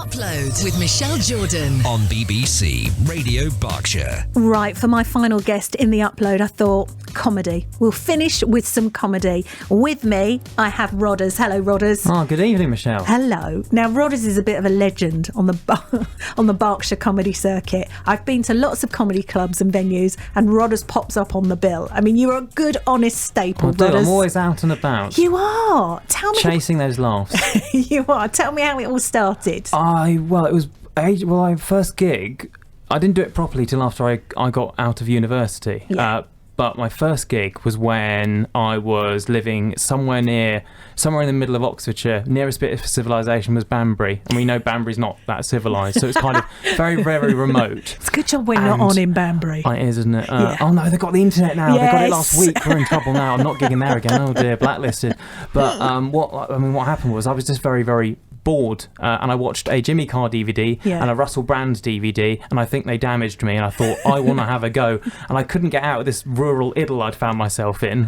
Upload with Michelle Jordan on BBC Radio Berkshire. Right, for my final guest in the Upload, I thought comedy. We'll finish with some comedy. With me, I have Rhodders. Hello, Rhodders. Oh, good evening, Michelle. Hello. Now, Rhodders is a bit of a legend on the on the Berkshire comedy circuit. I've been to lots of comedy clubs and venues, and Rhodders pops up on the bill. I mean, you're a good, honest staple, Rhodders. I'm always out and about. You are. Tell me. Chasing those laughs. You are. Tell me how it all started. My first gig, I didn't do it properly till after I got out of university. Yeah. But my first gig was when I was living somewhere in the middle of Oxfordshire. Nearest bit of civilization was Banbury, and we know Banbury's not that civilised, so it's kind of very, very remote. It's a good job we're not on in Banbury. It is, isn't it? Yeah. Oh no, they've got the internet now. Yes. They got it last week. We're in trouble now. I'm not gigging there again. Oh dear, blacklisted. But what happened was I was just very, very bored, and I watched a Jimmy Carr DVD and a Russell Brand DVD, and I think they damaged me, and I thought, I want to have a go, and I couldn't get out of this rural idyll I'd found myself in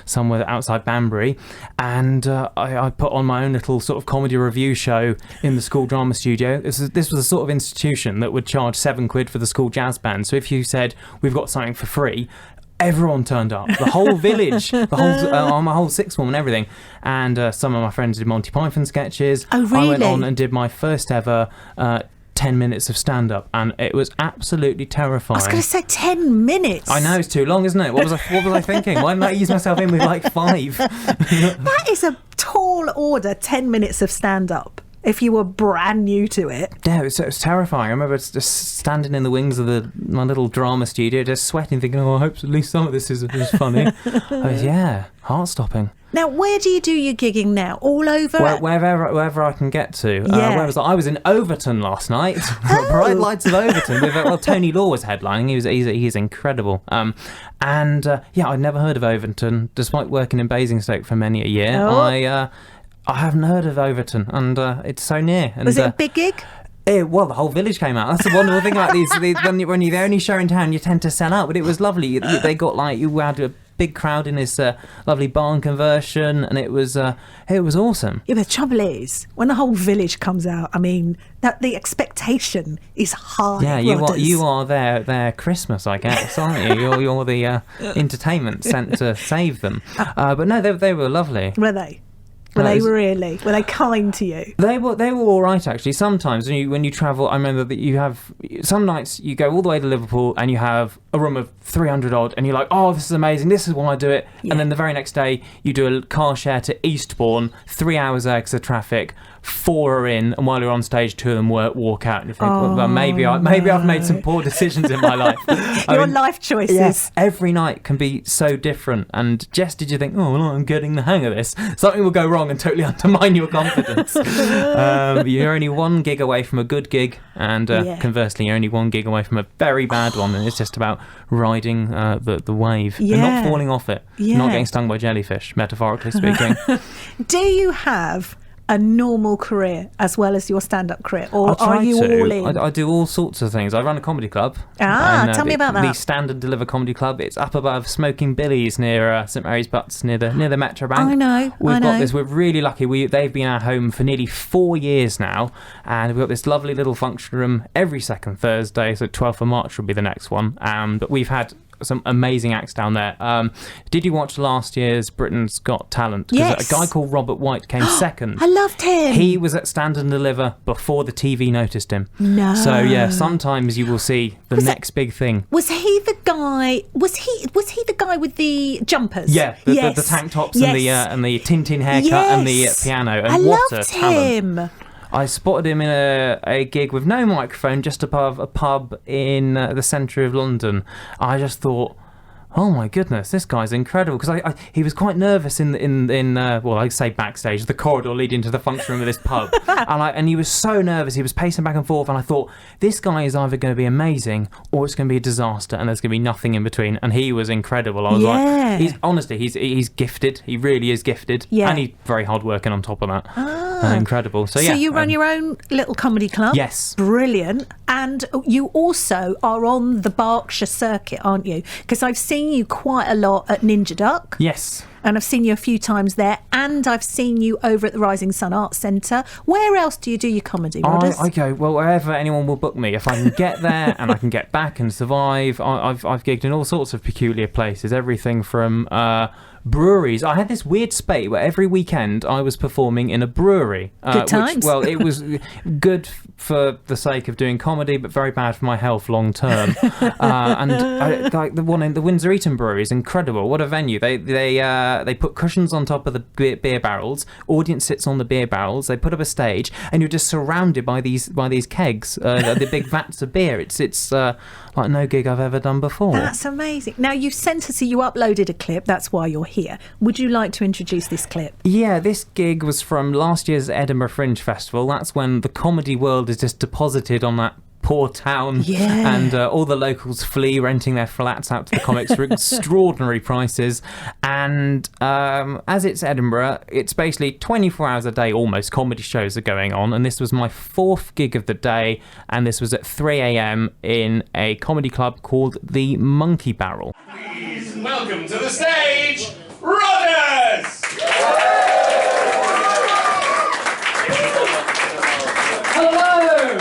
somewhere outside Banbury, and I put on my own little sort of comedy review show in the school drama studio. This was a sort of institution that would charge £7 for the school jazz band, so if you said, we've got something for free, everyone turned up, the whole village, my whole sixth form and everything. And some of my friends did Monty Python sketches. Oh, really? I went on and did my first ever 10 minutes of stand-up, and it was absolutely terrifying. I was going to say 10 minutes. I know, it's too long, isn't it? What was I thinking? Why didn't I ease myself in with like 5? That is a tall order, 10 minutes of stand-up. If you were brand new to it. Yeah, it was terrifying. I remember just standing in the wings of my little drama studio, just sweating, thinking, I hope at least some of this is funny. Heart-stopping. Now, where do you do your gigging now? All over? Wherever I can get to. Yeah. I was in Overton last night. Bright Lights of Overton. With, Tony Law was headlining. He's incredible. I'd never heard of Overton, despite working in Basingstoke for many a year. Oh. I haven't heard of Overton, and it's so near. And, was it a big gig? The whole village came out. That's the wonderful thing about these when you're the only show in town, you tend to sell out. But it was lovely. They got you had a big crowd in this lovely barn conversion, and it was awesome. Yeah, but the trouble is, when the whole village comes out, I mean, that the expectation is high. Yeah, you are their Christmas, I guess, aren't you? You're the entertainment sent to save them. But no, they were lovely. Were they? Were they kind to you? They were all right, actually. Sometimes when you travel, I remember that you have some nights you go all the way to Liverpool and you have a room of 300 odd, and you're like, oh, this is amazing, this is why I do it. Yeah. And then the very next day you do a car share to Eastbourne, 3 hours extra traffic, 4 are in, and while you're on stage, 2 of them walk out, and you think, maybe I've made some poor decisions in my life. Life choices. Yes, every night can be so different, and just did you think, I'm getting the hang of this, something will go wrong and totally undermine your confidence. You're only 1 gig away from a good gig, and conversely, you're only 1 gig away from a very bad one, and it's just about riding the wave and not falling off it, not getting stung by jellyfish, metaphorically speaking. Do you have a normal career as well as your stand-up career, or are you all in? I do all sorts of things. I run a comedy club. Tell me about that. The Stand and Deliver Comedy Club. It's up above Smoking Billy's near St Mary's Butts, near the Metro Bank. I know. We've got this. We're really lucky. They've been our home for nearly 4 years now, and we've got this lovely little function room every second Thursday. So 12th of March will be the next one. But we've had some amazing acts down there. Did you watch last year's Britain's Got Talent? Yes. A guy called Robert White came second. I loved him. He was at Stand and Deliver before the TV noticed him. No. So yeah, sometimes you will see the next big thing. Was he the guy? Was he the guy with the jumpers? Yeah, the tank tops and the Tintin haircut and the piano. And I what loved a talent. him. I spotted him in a gig with no microphone just above a pub in the centre of London. I just thought, oh my goodness, this guy's incredible, because he was quite nervous I say backstage, the corridor leading to the function room of this pub, and he was so nervous, he was pacing back and forth, and I thought, this guy is either going to be amazing or it's going to be a disaster, and there's going to be nothing in between. And he was incredible. I was like, he's gifted. He really is gifted, and he's very hard working on top of that. Incredible. So you run your own little comedy club? Yes. Brilliant. And you also are on the Berkshire circuit, aren't you? Because I've seen you quite a lot at Ninja Duck. Yes. and I've seen you a few times there, and I've seen you over at the Rising Sun Arts Centre. Where else do you do your comedy, Rhodders? I go, well, wherever anyone will book me. If I can get there and I can get back and survive, I've gigged in all sorts of peculiar places, everything from breweries. I had this weird spate where every weekend I was performing in a brewery. Good times. It was good for the sake of doing comedy, but very bad for my health long term. Like the one in the Windsor Eton Brewery is incredible. What a venue! They put cushions on top of the beer barrels. Audience sits on the beer barrels. They put up a stage, and you're just surrounded by these kegs, the big vats of beer. It's like no gig I've ever done before. That's amazing. Now, you sent us, you uploaded a clip. That's why you're here. Would you like to introduce this clip? Yeah, this gig was from last year's Edinburgh Fringe Festival. That's when the comedy world is just deposited on that poor town, and all the locals flee, renting their flats out to the comics for extraordinary prices. And as it's Edinburgh, it's basically 24 hours a day almost comedy shows are going on, and this was my 4th gig of the day, and this was at 3 a.m. in a comedy club called the Monkey Barrel. Please welcome to the stage, Rhodders! Hello!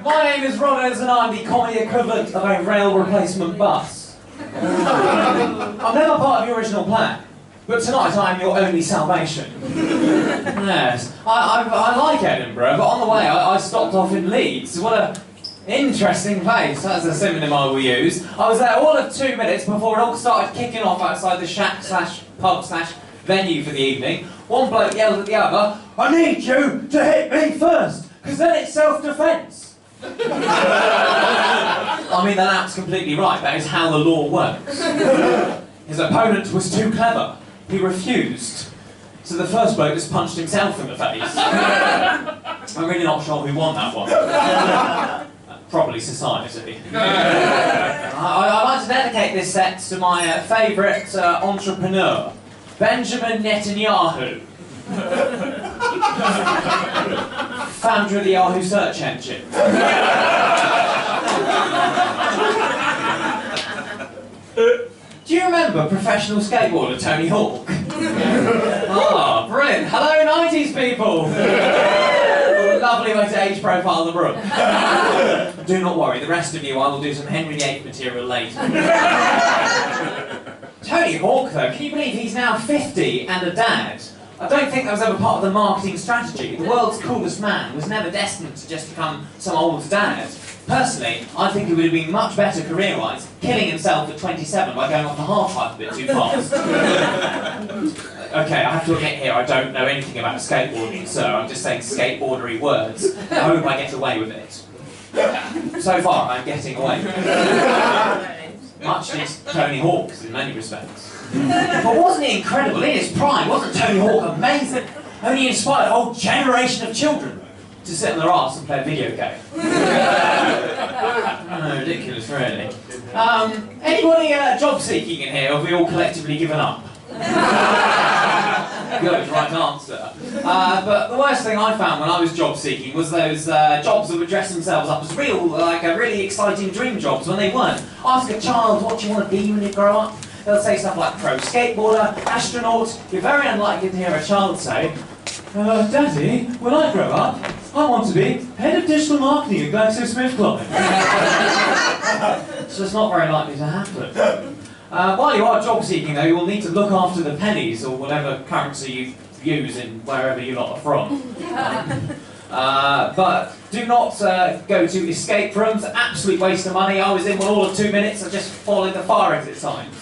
My name is Rhodders and I'm the comedy equivalent of a rail replacement bus. I'm never part of your original plan, but tonight I am your only salvation. Yes, I like Edinburgh, but on the way I stopped off in Leeds. What a interesting place, that's a synonym I will use. I was there all of 2 minutes before it all started kicking off outside the shack/pub/venue for the evening. One bloke yelled at the other, "I need you to hit me first, because then it's self-defence." I mean, the lap's completely right, that is how the law works. His opponent was too clever. He refused. So the first bloke just punched himself in the face. I'm really not sure who won that one. Probably society. I'd like to dedicate this set to my favourite entrepreneur, Benjamin Netanyahu. Founder of the Yahoo search engine. Do you remember professional skateboarder Tony Hawk? Ah, brilliant. Hello 90s people! Lovely way to age profile the room. Do not worry, the rest of you, I will do some Henry VIII material later. Tony Hawk, though, can you believe he's now 50 and a dad? I don't think that was ever part of the marketing strategy. The world's coolest man was never destined to just become some old dad. Personally, I think he would have been much better career-wise, killing himself at 27 by going off the half-pipe a bit too fast. Okay, I have to admit here, I don't know anything about skateboarding, so I'm just saying skateboardery words. I hope I get away with it. So far, I'm getting away with it. Much as Tony Hawk's in many respects. But wasn't he incredible? In his prime, wasn't Tony Hawk amazing? Only inspired a whole generation of children to sit on their arse and play a video game. Oh, ridiculous, really. Anybody job seeking in here, or have we all collectively given up? Good, right answer. But the worst thing I found when I was job seeking was those jobs that would dress themselves up as real, like really exciting dream jobs when they weren't. Ask a child what you want to be when you grow up. They'll say stuff like pro skateboarder, astronaut. You're very unlikely to hear a child say, Daddy, when I grow up, I want to be head of digital marketing at GlaxoSmithKline. So it's not very likely to happen. While you are job seeking, though, you will need to look after the pennies or whatever currency you use in wherever you lot are from. But do not go to escape rooms. Absolute waste of money. I was in one all of 2 minutes. I just followed the fire exit signs.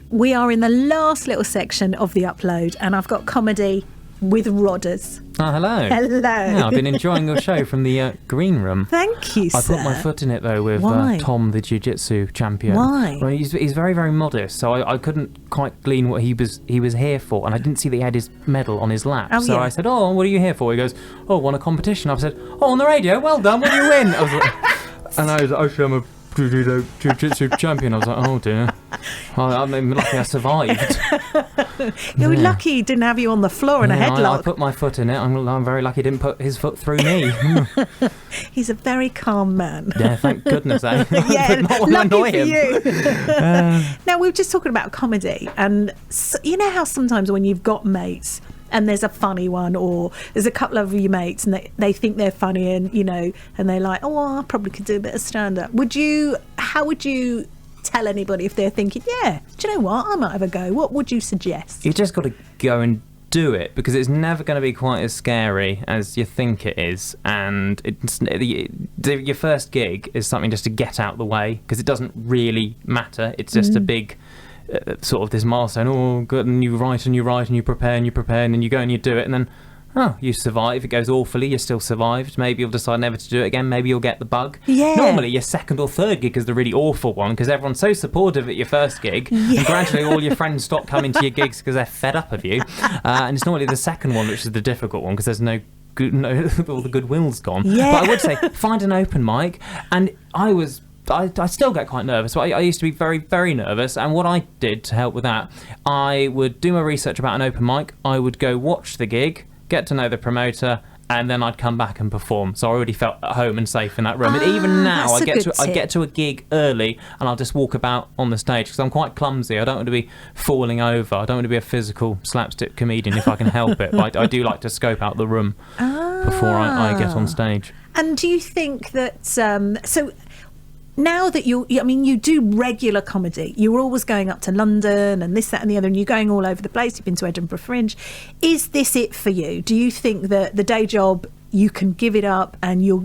We are in the last little section of the upload, and I've got comedy with Rhodders. Oh, hello. Hello. Yeah, I've been enjoying your show from the green room. Thank you, sir. I put my foot in it, though, with Tom, the jiu-jitsu champion. Why? Well, he's very, very modest, so I couldn't quite glean what he was here for, and I didn't see that he had his medal on his lap. So I said, "Oh, what are you here for?" He goes, "Oh, won a competition." I said, "Oh, on the radio? Well done. What do you win?" I was like, and I was, "Actually, I'm a jiu-jitsu champion. I was like, oh dear. I'm lucky I survived. You're lucky he didn't have you on the floor in a headlock. I put my foot in it. I'm very lucky he didn't put his foot through me. He's a very calm man. Yeah, thank goodness. Yeah, lucky for you. Now, we were just talking about comedy, and you know how sometimes when you've got mates and there's a funny one, or there's a couple of your mates and they think they're funny, and and they're like, oh, I probably could do a bit of stand-up. How would you tell anybody if they're thinking, yeah, do you know what, I might have a go? What would you suggest? You just got to go and do it, because it's never going to be quite as scary as you think it is, and your first gig is something just to get out the way, because it doesn't really matter. It's just a big sort of this milestone. Oh, good, and you write and you write and you prepare and you prepare, and then you go and you do it, and then you survive. If it goes awfully, you still survived. Maybe you'll decide never to do it again. Maybe you'll get the bug. Yeah. Normally, your second or third gig is the really awful one, because everyone's so supportive at your first gig, and gradually all your friends stop coming to your gigs because they're fed up of you. And it's normally the second one which is the difficult one, because there's no, all the goodwill's gone. Yeah. But I would say find an open mic, and I still get quite nervous. I used to be very, very nervous, and what I did to help with that, I would do my research about an open mic. I would go watch the gig, get to know the promoter, and then I'd come back and perform. So I already felt at home and safe in that room. And even now, I get to a gig early, and I'll just walk about on the stage, because I'm quite clumsy. I don't want to be falling over. I don't want to be a physical slapstick comedian if I can help it. But I do like to scope out the room before I get on stage. And do you think that so? Now that you do regular comedy, you're always going up to London and this, that and the other, and you're going all over the place. You've been to Edinburgh Fringe. Is this it for you? Do you think that the day job, you can give it up and you're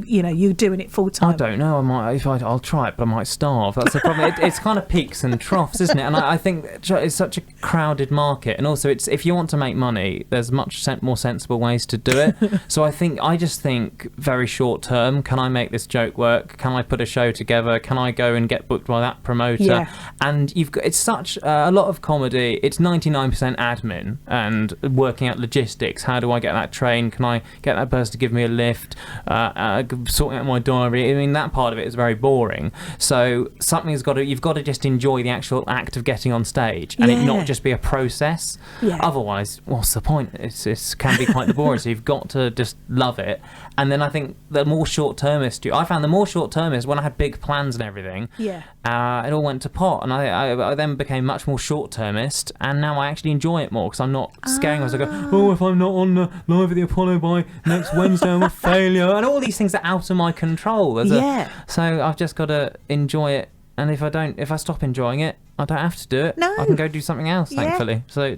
doing it full time? I don't know. I'll try it, but I might starve. That's the problem. It's kind of peaks and troughs, isn't it? And I think it's such a crowded market, and also if you want to make money, there's much more sensible ways to do it. So I just think very short term. Can I make this joke work? Can I put a show together? Can I go and get booked by that promoter? Yeah. And it's such a lot of comedy. It's 99% admin and working out logistics. How do I get that train? Can I get that person to give me a lift, sorting out my diary? I mean, that part of it is very boring. So you've got to just enjoy the actual act of getting on stage, and it not just be a process. Otherwise, what's the point? It can be quite boring. So you've got to just love it. And then I think the more short-termist I found the more short-termist, when I had big plans and everything, it all went to pot, and I then became much more short-termist, and now I actually enjoy it more, because I'm not scaring myself. I go, if I'm not on live at the Apollo by next Wednesday, I'm a failure, and all these things are out of my control. So I've just got to enjoy it, and if I stop enjoying it, I don't have to do it. No. I can go do something else, thankfully. So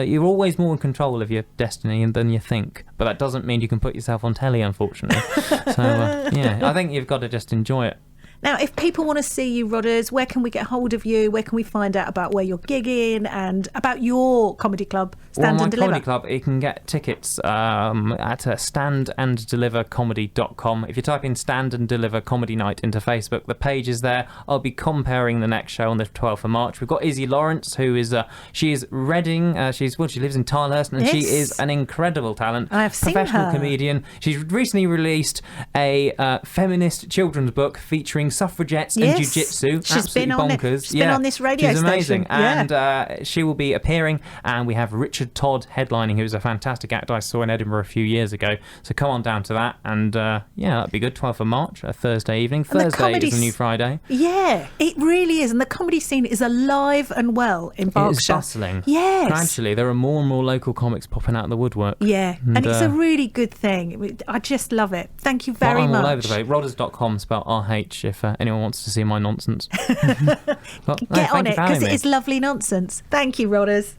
you're always more in control of your destiny than you think, but that doesn't mean you can put yourself on telly, unfortunately. I think you've got to just enjoy it. Now, if people want to see you, Rhodders, where can we get hold of you? Where can we find out about where you're gigging and about your comedy club, Stand and Deliver? My comedy club, you can get tickets at standanddelivercomedy.com. If you type in Stand and Deliver Comedy Night into Facebook, the page is there. I'll be comparing the next show on the 12th of March. We've got Izzy Lawrence, who is she is Reading. She lives in Tilehurst, and she is an incredible talent. I've seen her. Professional comedian. She's recently released a feminist children's book featuring suffragettes and jiu-jitsu. She's been bonkers. She's been on this radio station. She's amazing. Yeah. And she will be appearing, and we have Richard Todd headlining, who's a fantastic actor I saw in Edinburgh a few years ago. So come on down to that, and that'd be good. 12th of March, a Thursday evening. Thursday is the new Friday. Yeah, it really is. And the comedy scene is alive and well in Berkshire. It is bustling. Yes. Gradually, there are more and more local comics popping out of the woodwork. Yeah, and it's a really good thing. I just love it. Thank you very much. I'm all over the place. Rhodders.com, spelled RH, if anyone wants to see my nonsense. Get on it, because it is lovely nonsense. Thank you, Rhodders.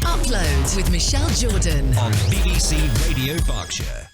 Uploads with Michelle Jordan on BBC Radio Berkshire.